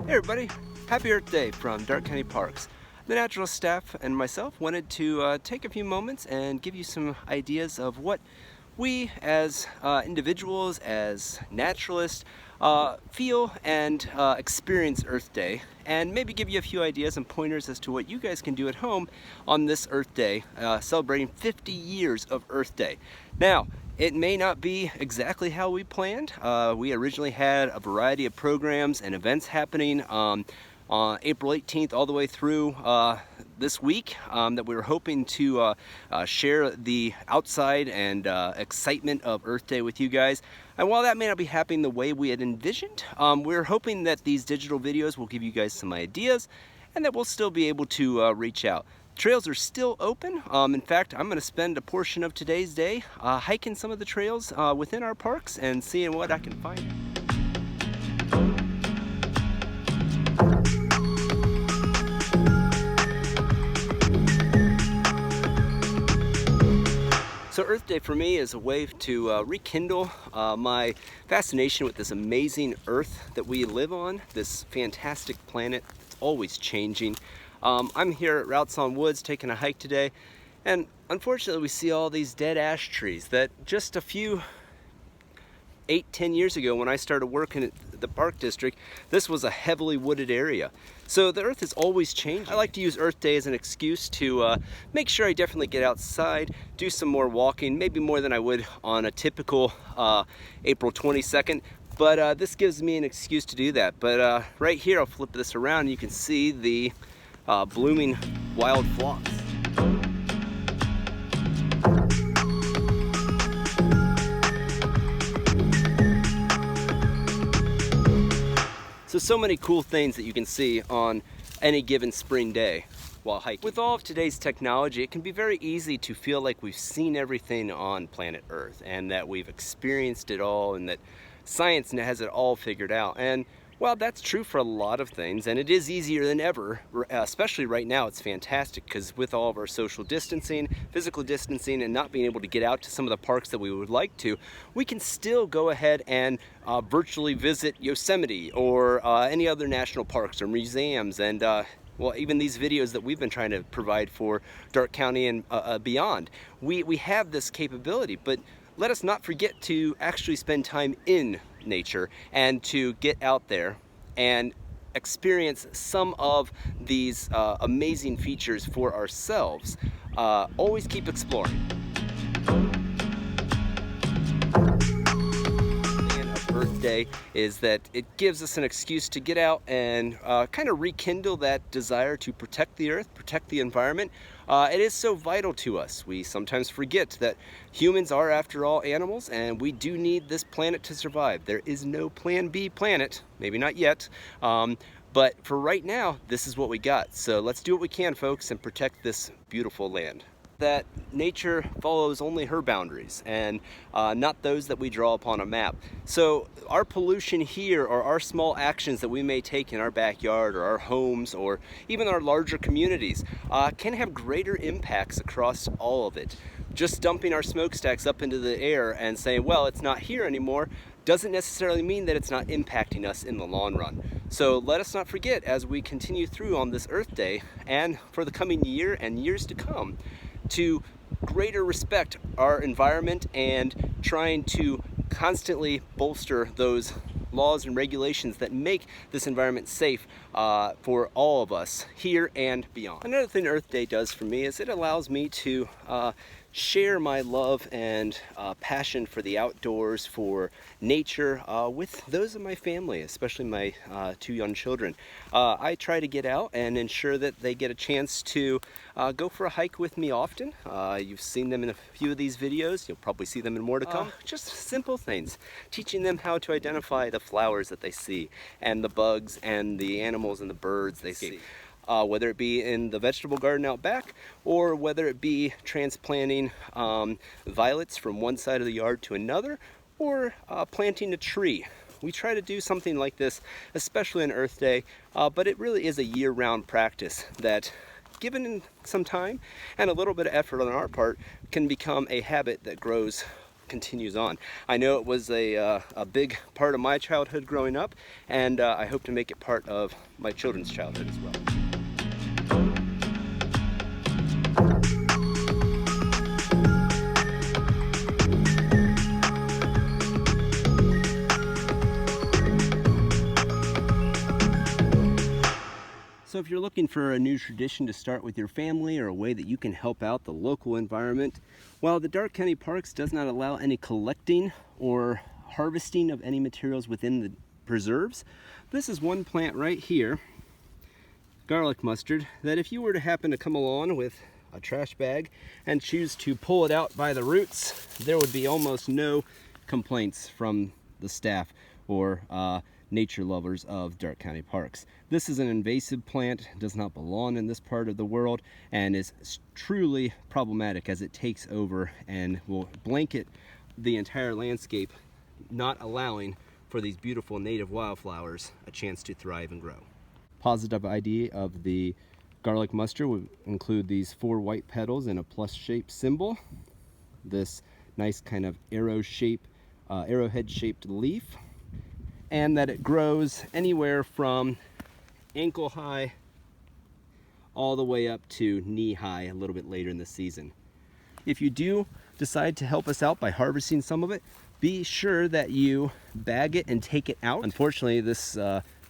Hey everybody, happy Earth Day from Darke County Parks. The naturalist staff and myself wanted to take a few moments and give you some ideas of what we as individuals, as naturalists, feel and experience Earth Day, and maybe give you a few ideas and pointers as to what you guys can do at home on this Earth Day, celebrating 50 years of Earth Day. Now, it may not be exactly how we planned. We originally had a variety of programs and events happening on April 18th all the way through this week that we were hoping to share the outside and excitement of Earth Day with you guys. And while that may not be happening the way we had envisioned, we're hoping that these digital videos will give you guys some ideas and that we'll still be able to reach out. Trails are still open. In fact, I'm going to spend a portion of today's day hiking some of the trails within our parks and seeing what I can find. So Earth Day for me is a way to rekindle my fascination with this amazing Earth that we live on, this fantastic planet that's always changing. I'm here at Routes on Woods taking a hike today, and unfortunately we see all these dead ash trees that just a few 8-10 years ago when I started working at the park district, this was a heavily wooded area. So the earth is always changing. I like to use Earth Day as an excuse to make sure I definitely get outside, do some more walking, maybe more than I would on a typical April 22nd. But this gives me an excuse to do that. But right here, I'll flip this around and you can see the blooming wild phlox. So many cool things that you can see on any given spring day while hiking. With all of today's technology, it can be very easy to feel like we've seen everything on planet Earth and that we've experienced it all and that science has it all figured out. And well, that's true for a lot of things, and it is easier than ever, especially right now. It's fantastic because with all of our social distancing, physical distancing, and not being able to get out to some of the parks that we would like to, we can still go ahead and virtually visit Yosemite or any other national parks or museums, and well, even these videos that we've been trying to provide for Darke County and beyond. We have this capability, but let us not forget to actually spend time in nature and to get out there and experience some of these amazing features for ourselves. Always keep exploring. Earth Day is that it gives us an excuse to get out and kind of rekindle that desire to protect the earth, protect the environment. It is so vital to us. We sometimes forget that humans are, after all, animals, and we do need this planet to survive. There is no plan B planet, maybe not yet, but for right now, this is what we got. So let's do what we can, folks, and protect this beautiful land. That nature follows only her boundaries and not those that we draw upon a map. So our pollution here, or our small actions that we may take in our backyard or our homes or even our larger communities can have greater impacts across all of it. Just dumping our smokestacks up into the air and saying, well, it's not here anymore, doesn't necessarily mean that it's not impacting us in the long run. So let us not forget, as we continue through on this Earth Day and for the coming year and years to come, to greater respect our environment and trying to constantly bolster those laws and regulations that make this environment safe for all of us here and beyond. Another thing Earth Day does for me is it allows me to share my love and passion for the outdoors, for nature, with those of my family, especially my 2 young children. I try to get out and ensure that they get a chance to go for a hike with me often. You've seen them in a few of these videos. You'll probably see them in more to come. Just simple things, teaching them how to identify the flowers that they see and the bugs and the animals and the birds they see. Whether it be in the vegetable garden out back or whether it be transplanting violets from one side of the yard to another or planting a tree. We try to do something like this, especially on Earth Day, but it really is a year-round practice that, given some time and a little bit of effort on our part, can become a habit that grows continues on. I know it was a big part of my childhood growing up, and I hope to make it part of my children's childhood as well. So if you're looking for a new tradition to start with your family, or a way that you can help out the local environment, well, the Darke County Parks does not allow any collecting or harvesting of any materials within the preserves. This is one plant right here, garlic mustard, that if you were to happen to come along with a trash bag and choose to pull it out by the roots, there would be almost no complaints from the staff or nature lovers of Darke County Parks. This is an invasive plant, does not belong in this part of the world, and is truly problematic as it takes over and will blanket the entire landscape, not allowing for these beautiful native wildflowers a chance to thrive and grow. Positive ID of the garlic mustard would include these 4 white petals and a plus-shaped symbol, this nice kind of arrowhead-shaped leaf, and that it grows anywhere from ankle high all the way up to knee high a little bit later in the season. If you do decide to help us out by harvesting some of it, be sure that you bag it and take it out. Unfortunately, this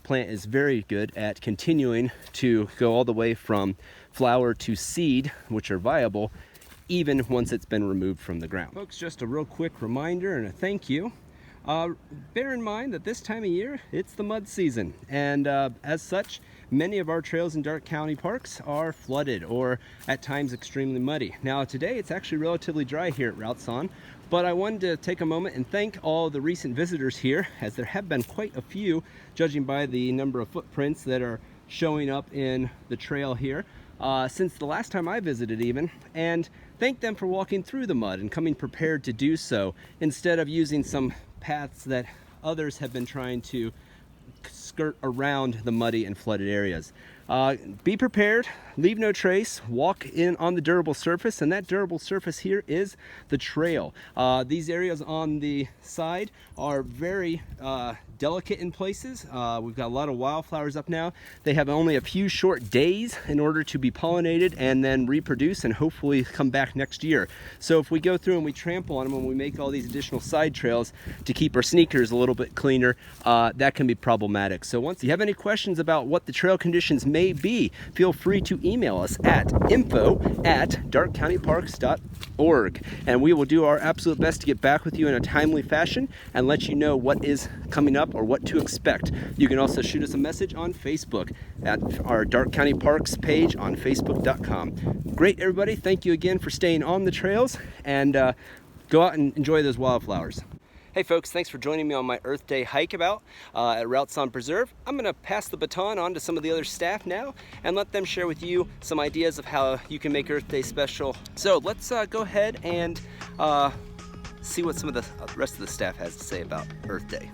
plant is very good at continuing to go all the way from flower to seed, which are viable, even once it's been removed from the ground. Folks, just a real quick reminder and a thank you. Bear in mind that this time of year, it's the mud season, and as such, many of our trails in Darke County Parks are flooded or at times extremely muddy. Now today it's actually relatively dry here at Routes On, but I wanted to take a moment and thank all the recent visitors here, as there have been quite a few, judging by the number of footprints that are showing up in the trail here since the last time I visited even, and thank them for walking through the mud and coming prepared to do so instead of using some paths that others have been trying to skirt around the muddy and flooded areas. Be prepared, leave no trace, walk in on the durable surface, and that durable surface here is the trail. These areas on the side are very delicate in places. We've got a lot of wildflowers up now. They have only a few short days in order to be pollinated and then reproduce and hopefully come back next year. So if we go through and we trample on them and we make all these additional side trails to keep our sneakers a little bit cleaner, that can be problematic. So once you have any questions about what the trail conditions may be, feel free to email us at info@darkecountyparks.org, and we will do our absolute best to get back with you in a timely fashion and let you know what is coming up or what to expect. You can also shoot us a message on Facebook at our Darke County Parks page on facebook.com. Great, everybody. Thank you again for staying on the trails, and go out and enjoy those wildflowers. Hey folks, thanks for joining me on my Earth Day hike about at Routes On Preserve. I'm going to pass the baton on to some of the other staff now and let them share with you some ideas of how you can make Earth Day special. So let's go ahead and see what some of the rest of the staff has to say about Earth Day.